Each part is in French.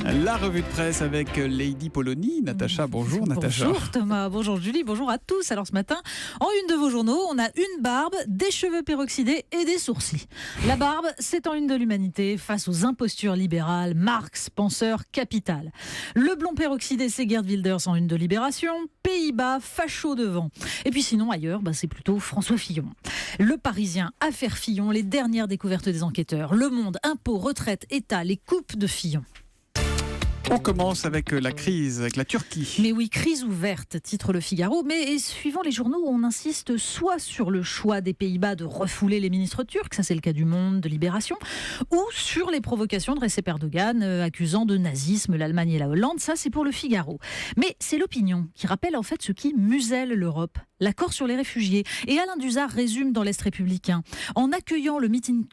La revue de presse avec Lady Polony. Natacha, bonjour Natacha. Bonjour Thomas, bonjour Julie, bonjour à tous. Alors ce matin, en une de vos journaux, on a une barbe, des cheveux peroxydés et des sourcils. La barbe, c'est en une de l'Humanité face aux impostures libérales. Marx, penseur capital. Le blond peroxydé, c'est Geert Wilders en une de Libération. Pays-Bas, facho devant. Et puis sinon, ailleurs, c'est plutôt François Fillon. Le Parisien, affaire Fillon, les dernières découvertes des enquêteurs. Le Monde, impôts, retraite, État, les coupes de Fillon. On commence avec la crise, avec la Turquie. Mais oui, crise ouverte, titre Le Figaro. Mais suivant les journaux, on insiste soit sur le choix des Pays-Bas de refouler les ministres turcs, ça c'est le cas du Monde, de Libération, ou sur les provocations de Recep Erdogan, accusant de nazisme l'Allemagne et la Hollande, ça c'est pour Le Figaro. Mais c'est l'opinion qui rappelle en fait ce qui muselle l'Europe. L'accord sur les réfugiés. Et Alain Duzard résume dans l'Est républicain. En accueillant le meeting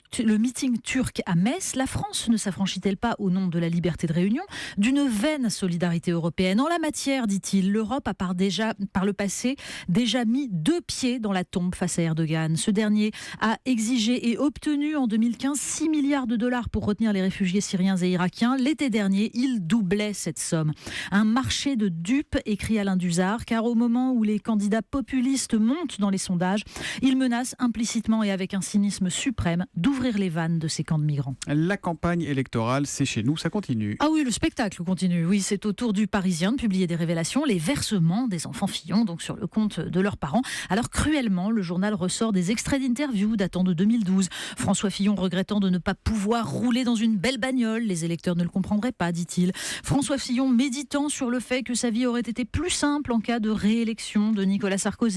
turc à Metz, la France ne s'affranchit-elle pas, au nom de la liberté de réunion, d'une vaine solidarité européenne? En la matière, dit-il, l'Europe a par le passé déjà mis 2 pieds dans la tombe face à Erdogan. Ce dernier a exigé et obtenu en 2015 6 milliards de dollars pour retenir les réfugiés syriens et irakiens. L'été dernier, il doublait cette somme. Un marché de dupes, écrit Alain Duzard, car au moment où les candidats populistes montent dans les sondages, il menace implicitement et avec un cynisme suprême d'ouvrir les vannes de ces camps de migrants. La campagne électorale, c'est chez nous, ça continue. Ah oui, le spectacle continue. Oui, c'est au tour du Parisien de publier des révélations, les versements des enfants Fillon, donc sur le compte de leurs parents. Alors cruellement, le journal ressort des extraits d'interviews datant de 2012. François Fillon regrettant de ne pas pouvoir rouler dans une belle bagnole. Les électeurs ne le comprendraient pas, dit-il. François Fillon méditant sur le fait que sa vie aurait été plus simple en cas de réélection de Nicolas Sarkozy.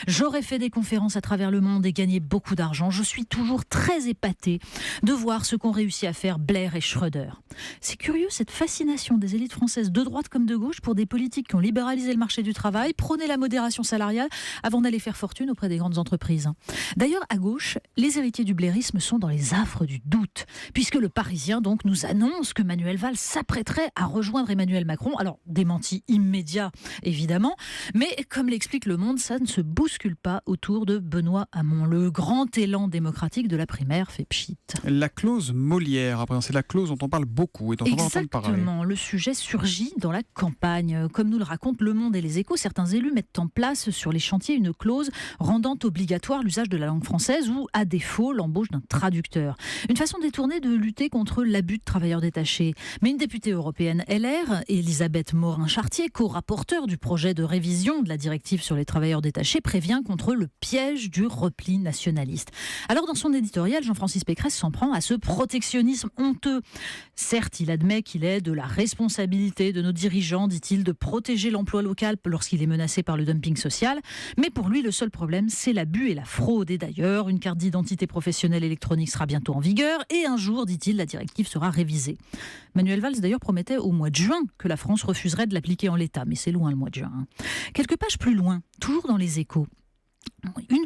J'aurais fait des conférences à travers le monde et gagné beaucoup d'argent. Je suis toujours très épatée de voir ce qu'ont réussi à faire Blair et Schröder. C'est curieux, cette fascination des élites françaises de droite comme de gauche pour des politiques qui ont libéralisé le marché du travail, prôné la modération salariale avant d'aller faire fortune auprès des grandes entreprises. D'ailleurs, à gauche, les héritiers du blairisme sont dans les affres du doute, puisque le Parisien donc nous annonce que Manuel Valls s'apprêterait à rejoindre Emmanuel Macron. Alors, démenti immédiat, évidemment, mais comme l'explique Le Monde, ça ne se bouscule pas autour de Benoît Hamon. Le grand élan démocratique de la primaire fait pchit. La clause Molière, après c'est la clause dont on parle beaucoup et dont on va entendre parler. Exactement, le sujet surgit dans la campagne. Comme nous le racontent Le Monde et Les Échos, certains élus mettent en place sur les chantiers une clause rendant obligatoire l'usage de la langue française ou, à défaut, l'embauche d'un traducteur. Une façon détournée de lutter contre l'abus de travailleurs détachés. Mais une députée européenne LR, Elisabeth Morin-Chartier, co-rapporteure du projet de révision de la directive sur les travailleurs détaché, prévient contre le piège du repli nationaliste. Alors dans son éditorial, Jean-Francis Pécresse s'en prend à ce protectionnisme honteux. Certes, il admet qu'il est de la responsabilité de nos dirigeants, dit-il, de protéger l'emploi local lorsqu'il est menacé par le dumping social, mais pour lui, le seul problème, c'est l'abus et la fraude. Et d'ailleurs, une carte d'identité professionnelle électronique sera bientôt en vigueur et un jour, dit-il, la directive sera révisée. Manuel Valls, d'ailleurs, promettait au mois de juin que la France refuserait de l'appliquer en l'état, mais c'est loin le mois de juin. Quelques pages plus loin, toujours dans Les Échos, une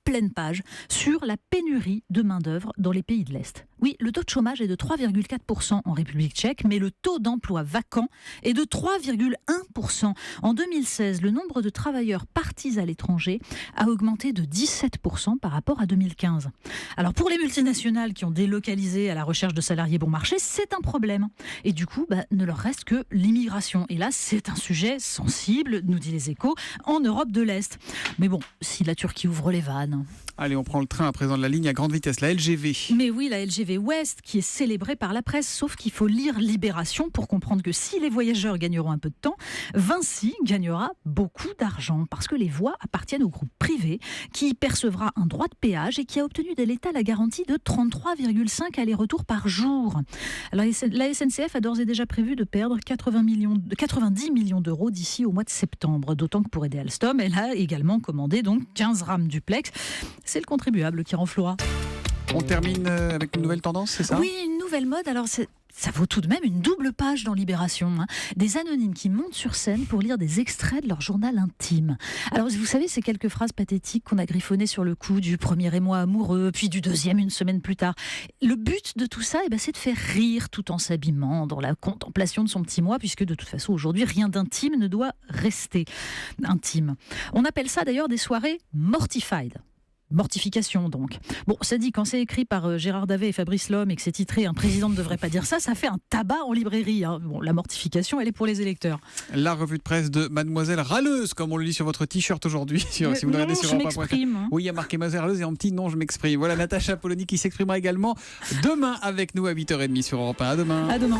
pleine page sur la pénurie de main-d'œuvre dans les pays de l'Est. Oui, le taux de chômage est de 3,4% en République tchèque, mais le taux d'emploi vacant est de 3,1%. En 2016, le nombre de travailleurs partis à l'étranger a augmenté de 17% par rapport à 2015. Alors pour les multinationales qui ont délocalisé à la recherche de salariés bon marché, c'est un problème. Et du coup, ne leur reste que l'immigration. Et là, c'est un sujet sensible, nous dit Les Échos, en Europe de l'Est. Mais bon, si la Turquie ouvre les vannes... Allez, on prend le train à présent de la ligne à grande vitesse, la LGV. Mais oui, la LGV Ouest, qui est célébrée par la presse, sauf qu'il faut lire Libération pour comprendre que si les voyageurs gagneront un peu de temps, Vinci gagnera beaucoup d'argent, parce que les voies appartiennent au groupe privé, qui percevra un droit de péage et qui a obtenu de l'État la garantie de 33,5 allers-retours par jour. Alors, la SNCF a d'ores et déjà prévu de perdre 90 millions d'euros d'ici au mois de septembre, d'autant que pour aider Alstom, elle a également commandé donc 15 rames duplex. C'est le contribuable qui renflouera. On termine avec une nouvelle tendance, c'est ça ? Oui, une nouvelle mode. Alors, ça vaut tout de même une double page dans Libération. Des anonymes qui montent sur scène pour lire des extraits de leur journal intime. Alors, vous savez, ces quelques phrases pathétiques qu'on a griffonnées sur le coup du premier émoi amoureux, puis du deuxième une semaine plus tard. Le but de tout ça, c'est de faire rire tout en s'abîmant dans la contemplation de son petit moi, puisque de toute façon, aujourd'hui, rien d'intime ne doit rester intime. On appelle ça d'ailleurs des soirées mortified. Mortification donc. Bon, ça dit, quand c'est écrit par Gérard Davet et Fabrice Lhomme et que c'est titré « Un président ne devrait pas dire ça », ça fait un tabac en librairie. Hein. Bon, la mortification, elle est pour les électeurs. La revue de presse de Mademoiselle Râleuse, comme on le lit sur votre t-shirt aujourd'hui. Si vous le regardez sur je m'exprime. Oui, il y a marqué Mademoiselle Râleuse et en petit non, je m'exprime. Voilà Natacha Polony qui s'exprimera également demain avec nous à 8h30 sur Europe 1. À demain. À demain.